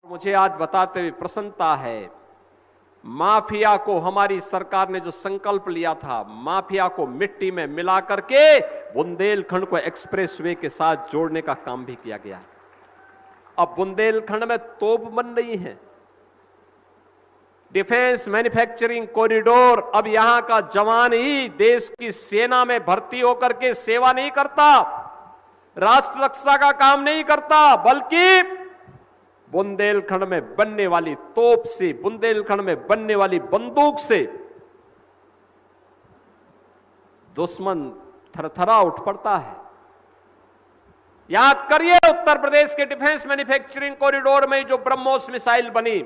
मुझे आज बताते हुए प्रसन्नता है, माफिया को हमारी सरकार ने जो संकल्प लिया था, माफिया को मिट्टी में मिला करके बुंदेलखंड को एक्सप्रेसवे के साथ जोड़ने का काम भी किया गया है। अब बुंदेलखंड में तोप बन रही है, डिफेंस मैन्युफैक्चरिंग कॉरिडोर। अब यहां का जवान ही देश की सेना में भर्ती होकर के सेवा नहीं करता, राष्ट्र रक्षा का काम नहीं करता, बल्कि बुंदेलखंड में बनने वाली तोप से, बुंदेलखंड में बनने वाली बंदूक से दुश्मन थरथरा उठ पड़ता है। याद करिए, उत्तर प्रदेश के डिफेंस मैन्युफैक्चरिंग कॉरिडोर में जो ब्रह्मोस मिसाइल बनी,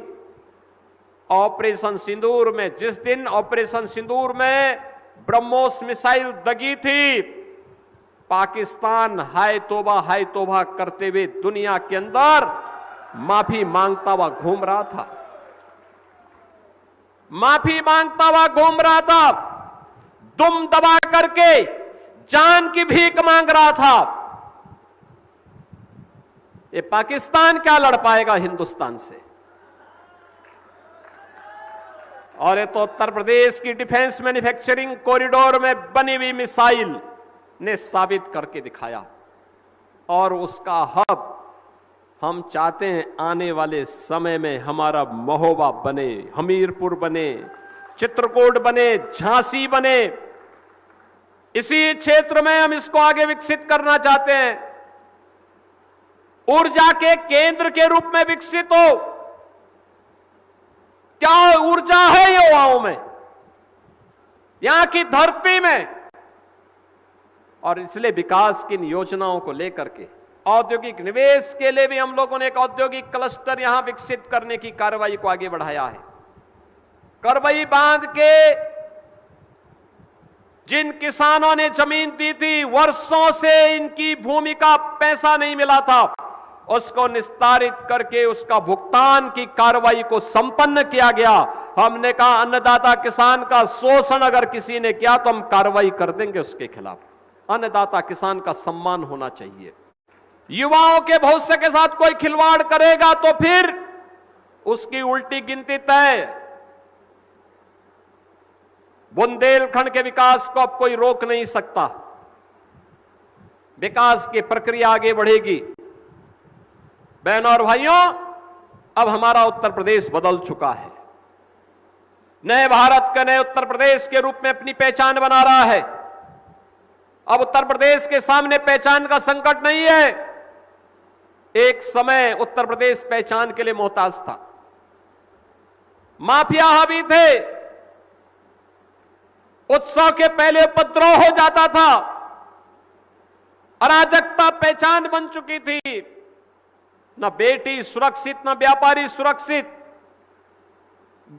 ऑपरेशन सिंदूर में, जिस दिन ऑपरेशन सिंदूर में ब्रह्मोस मिसाइल दगी थी, पाकिस्तान हाय तौबा करते हुए दुनिया के अंदर माफी मांगता हुआ घूम रहा था, माफी मांगता हुआ घूम रहा था, दुम दबा करके जान की भीख मांग रहा था। ये पाकिस्तान क्या लड़ पाएगा हिंदुस्तान से? और ये तो उत्तर प्रदेश की डिफेंस मैन्युफैक्चरिंग कॉरिडोर में बनी हुई मिसाइल ने साबित करके दिखाया। और उसका हब हम चाहते हैं आने वाले समय में हमारा महोबा बने, हमीरपुर बने, चित्रकूट बने, झांसी बने। इसी क्षेत्र में हम इसको आगे विकसित करना चाहते हैं, ऊर्जा के केंद्र के रूप में विकसित हो। क्या ऊर्जा है युवाओं में, यहां की धरती में। और इसलिए विकास की इन योजनाओं को लेकर के औद्योगिक निवेश के लिए भी हम लोगों ने एक औद्योगिक क्लस्टर यहां विकसित करने की कार्रवाई को आगे बढ़ाया है। करवई बांध के जिन किसानों ने जमीन दी थी, वर्षों से इनकी भूमि का पैसा नहीं मिला था, उसको निस्तारित करके उसका भुगतान की कार्रवाई को संपन्न किया गया। हमने कहा अन्नदाता किसान का शोषण अगर किसी ने किया तो हम कार्रवाई कर देंगे उसके खिलाफ। अन्नदाता किसान का सम्मान होना चाहिए। युवाओं के भविष्य के साथ कोई खिलवाड़ करेगा तो फिर उसकी उल्टी गिनती तय। बुंदेलखंड के विकास को अब कोई रोक नहीं सकता। विकास की प्रक्रिया आगे बढ़ेगी। बहनों और भाइयों, अब हमारा उत्तर प्रदेश बदल चुका है। नए भारत का, नए उत्तर प्रदेश के रूप में अपनी पहचान बना रहा है। अब उत्तर प्रदेश के सामने पहचान का संकट नहीं है। एक समय उत्तर प्रदेश पहचान के लिए मोहताज था, माफिया हावी थे, उत्सव के पहले उपद्रव हो जाता था, अराजकता पहचान बन चुकी थी। न बेटी सुरक्षित, न व्यापारी सुरक्षित,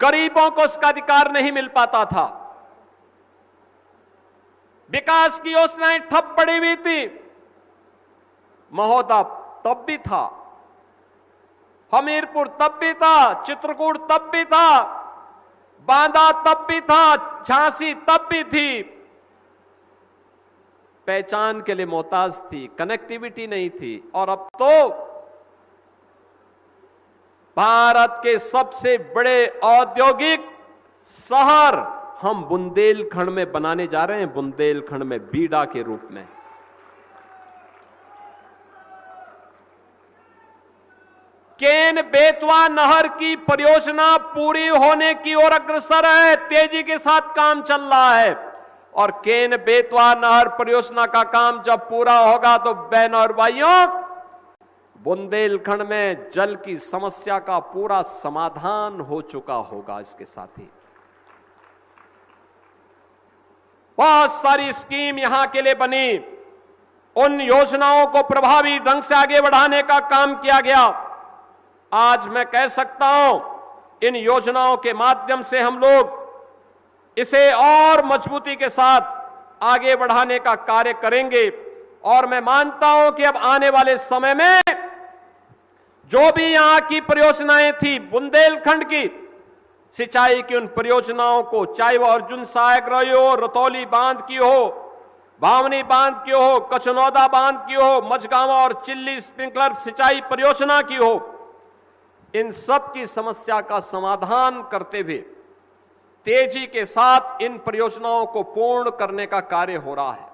गरीबों को उसका अधिकार नहीं मिल पाता था। विकास की योजनाएं ठप पड़ी हुई थी। महोदा तब भी था, हमीरपुर तब भी था, चित्रकूट तब भी था, बांदा तब भी था, झांसी तब भी थी। पहचान के लिए मोहताज थी, कनेक्टिविटी नहीं थी। और अब तो भारत के सबसे बड़े औद्योगिक शहर हम बुंदेलखंड में बनाने जा रहे हैं, बुंदेलखंड में बीडा के रूप में। केन बेतवा नहर की परियोजना पूरी होने की ओर अग्रसर है, तेजी के साथ काम चल रहा है। और केन बेतवा नहर परियोजना का काम जब पूरा होगा तो बहनों और भाइयों, बुंदेलखंड में जल की समस्या का पूरा समाधान हो चुका होगा। इसके साथ ही बहुत सारी स्कीम यहां के लिए बनी, उन योजनाओं को प्रभावी ढंग से आगे बढ़ाने का काम किया गया। आज मैं कह सकता हूं, इन योजनाओं के माध्यम से हम लोग इसे और मजबूती के साथ आगे बढ़ाने का कार्य करेंगे। और मैं मानता हूं कि अब आने वाले समय में जो भी यहां की परियोजनाएं थी, बुंदेलखंड की सिंचाई की उन परियोजनाओं को, चाहे वो अर्जुन सहायक रही हो, रतौली बांध की हो, भावनी बांध की हो, कचनौदा बांध की हो, मझगांवा और चिल्ली स्प्रिंकलर सिंचाई परियोजना की हो, इन सब की समस्या का समाधान करते हुए तेजी के साथ इन परियोजनाओं को पूर्ण करने का कार्य हो रहा है।